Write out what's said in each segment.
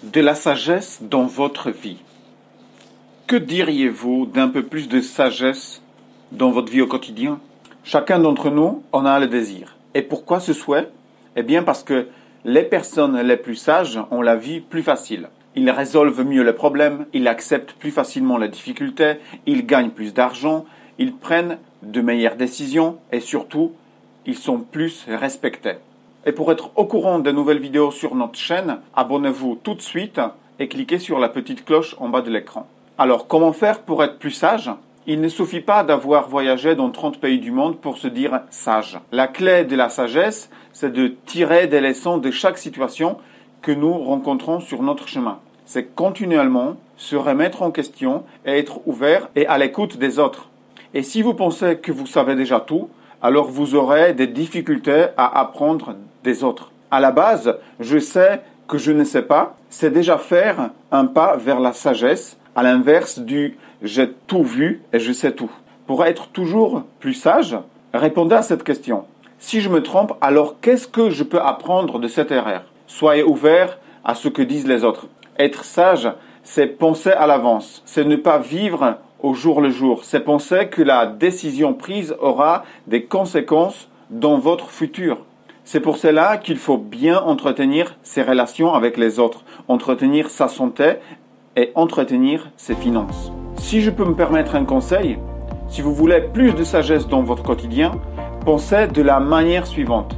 de la sagesse dans votre vie. Que diriez-vous d'un peu plus de sagesse dans votre vie au quotidien? Chacun d'entre nous en a le désir. Et pourquoi ce souhait? Eh bien parce que les personnes les plus sages ont la vie plus facile. Ils résolvent mieux les problèmes, ils acceptent plus facilement les difficultés, ils gagnent plus d'argent, ils prennent de meilleures décisions et surtout, ils sont plus respectés. Et pour être au courant des nouvelles vidéos sur notre chaîne, abonnez-vous tout de suite et cliquez sur la petite cloche en bas de l'écran. Alors, comment faire pour être plus sage? Il ne suffit pas d'avoir voyagé dans 30 pays du monde pour se dire sage. La clé de la sagesse, c'est de tirer des leçons de chaque situation que nous rencontrons sur notre chemin. C'est continuellement se remettre en question et être ouvert et à l'écoute des autres. Et si vous pensez que vous savez déjà tout, alors vous aurez des difficultés à apprendre des autres. À la base, je sais que je ne sais pas, c'est déjà faire un pas vers la sagesse, à l'inverse du « j'ai tout vu et je sais tout ». Pour être toujours plus sage, répondez à cette question. Si je me trompe, alors qu'est-ce que je peux apprendre de cette erreur? Soyez ouvert à ce que disent les autres. Être sage, c'est penser à l'avance, c'est ne pas vivre au jour le jour, c'est penser que la décision prise aura des conséquences dans votre futur. C'est pour cela qu'il faut bien entretenir ses relations avec les autres, entretenir sa santé et entretenir ses finances. Si je peux me permettre un conseil, si vous voulez plus de sagesse dans votre quotidien, pensez de la manière suivante.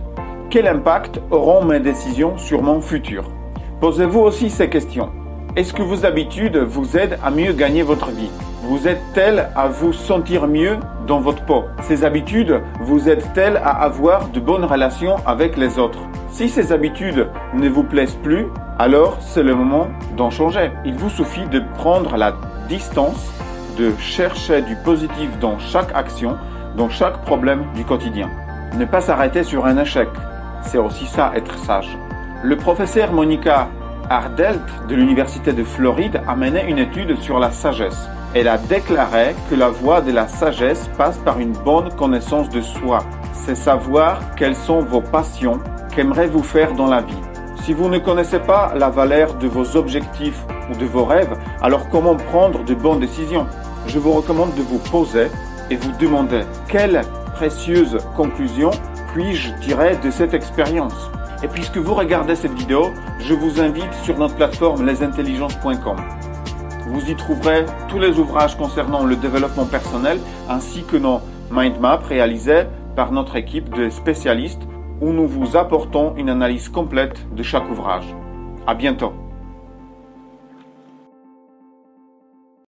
Quel impact auront mes décisions sur mon futur? Posez-vous aussi ces questions. Est-ce que vos habitudes vous aident à mieux gagner votre vie? Vous aident-elles à vous sentir mieux dans votre peau? Ces habitudes vous aident-elles à avoir de bonnes relations avec les autres? Si ces habitudes ne vous plaisent plus, alors c'est le moment d'en changer. Il vous suffit de prendre la distance, de chercher du positif dans chaque action, dans chaque problème du quotidien. Ne pas s'arrêter sur un échec, c'est aussi ça être sage. Le professeur Monica Ardelt de l'Université de Floride a mené une étude sur la sagesse. Elle a déclaré que la voie de la sagesse passe par une bonne connaissance de soi. C'est savoir quelles sont vos passions, qu'aimerez-vous faire dans la vie. Si vous ne connaissez pas la valeur de vos objectifs ou de vos rêves, alors comment prendre de bonnes décisions? Je vous recommande de vous poser et vous demander quelle précieuse conclusion puis-je tirer de cette expérience. Et puisque vous regardez cette vidéo, je vous invite sur notre plateforme lesintelligences.com. Vous y trouverez tous les ouvrages concernant le développement personnel ainsi que nos mind maps réalisés par notre équipe de spécialistes où nous vous apportons une analyse complète de chaque ouvrage. À bientôt.